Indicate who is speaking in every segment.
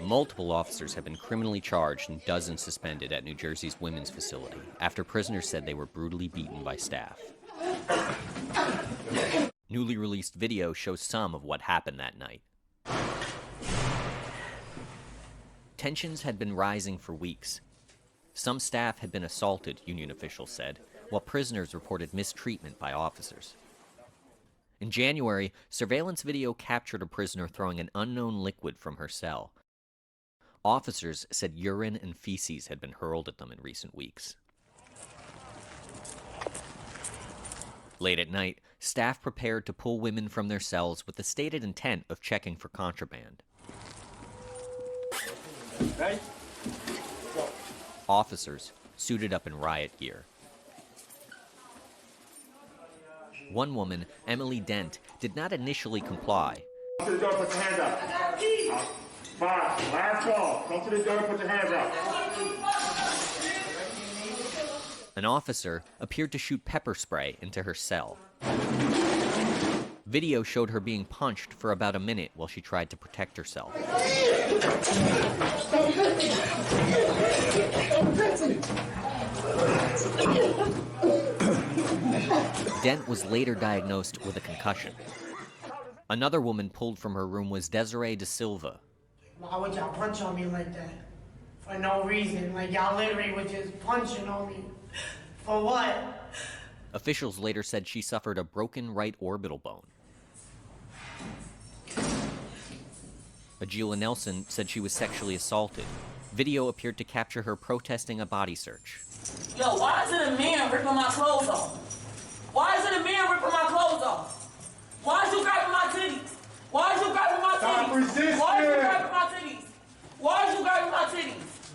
Speaker 1: Multiple officers have been criminally charged and dozens suspended at New Jersey's women's facility after prisoners said they were brutally beaten by staff. Newly released video shows some of what happened that night. Tensions had been rising for weeks. Some staff had been assaulted, union officials said, while prisoners reported mistreatment by officers. In January, surveillance video captured a prisoner throwing an unknown liquid from her cell. Officers said urine and feces had been hurled at them in recent weeks. Late at night, staff prepared to pull women from their cells with the stated intent of checking for contraband.
Speaker 2: Ready? Go.
Speaker 1: Officers suited up in riot gear. One woman, Emily Dent, did not initially comply.
Speaker 2: Come to the door, put your hands up. Fine, last call. Come to the door, put your hands up.
Speaker 1: An officer appeared to shoot pepper spray into her cell. Video showed her being punched for about a minute while she tried to protect herself. Dent was later diagnosed with a concussion. Another woman pulled from her room was Desiree De Silva.
Speaker 3: Why would y'all punch on me like that? For no reason. Like, y'all literally was just punching on me. For what?
Speaker 1: Officials later said she suffered a broken right orbital bone. Agila Nelson said she was sexually assaulted. Video appeared to capture her protesting a body search.
Speaker 4: Yo, why is it a man ripping my clothes off? Why is it a man ripping my clothes off? Why is you grabbing my titties? Why is you grabbing my titties? Why is you grabbing my titties? Why is you grabbing my titties?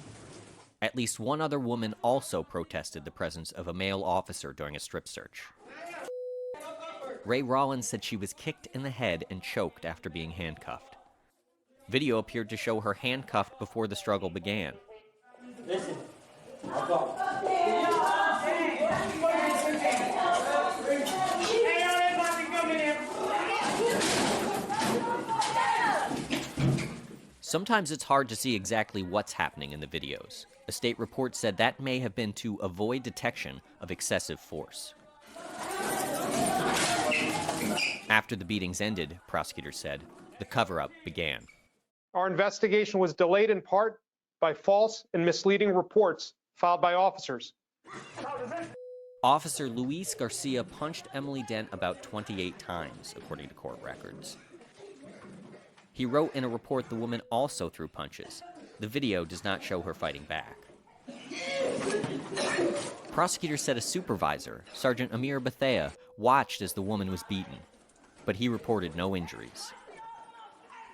Speaker 1: At least one other woman also protested the presence of a male officer during a strip search. Ray Rollins said she was kicked in the head and choked after being handcuffed. Video appeared to show her handcuffed before the struggle began.
Speaker 2: Listen, I'll go.
Speaker 1: Sometimes it's hard to see exactly what's happening in the videos. A state report said that may have been to avoid detection of excessive force. After the beatings ended, prosecutors said, the cover-up began.
Speaker 5: Our investigation was delayed in part by false and misleading reports filed by officers.
Speaker 1: Officer Luis Garcia punched Emily Dent about 28 times, according to court records. He wrote in a report the woman also threw punches. The video does not show her fighting back. Prosecutors said a supervisor, Sergeant Amir Bethea, watched as the woman was beaten, but he reported no injuries.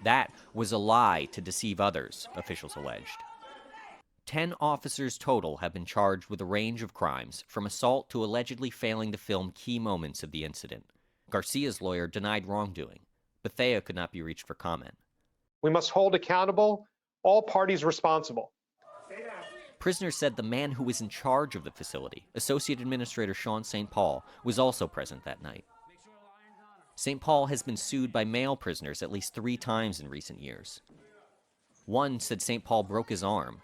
Speaker 1: That was a lie to deceive others, officials alleged. 10 officers total have been charged with a range of crimes, from assault to allegedly failing to film key moments of the incident. Garcia's lawyer denied wrongdoing. Bethea could not be reached for comment.
Speaker 5: We must hold accountable all parties responsible.
Speaker 1: Prisoners said the man who was in charge of the facility, Associate Administrator Sean St. Paul, was also present that night. St. Paul has been sued by male prisoners at least 3 times in recent years. One said St. Paul broke his arm.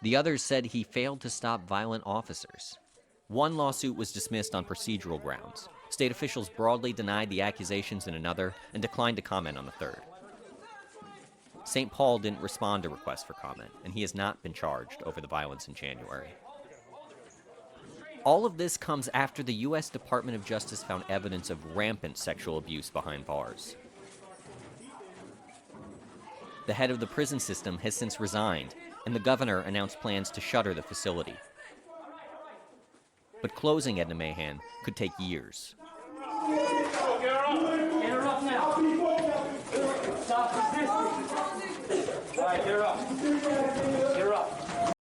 Speaker 1: The others said he failed to stop violent officers. One lawsuit was dismissed on procedural grounds. State officials broadly denied the accusations in another and declined to comment on the third. St. Paul didn't respond to requests for comment, and he has not been charged over the violence in January. All of this comes after the U.S. Department of Justice found evidence of rampant sexual abuse behind bars. The head of the prison system has since resigned, and the governor announced plans to shutter the facility. But closing Edna Mahan could take years.
Speaker 2: Get her up now. Stop resisting. All right, get her up.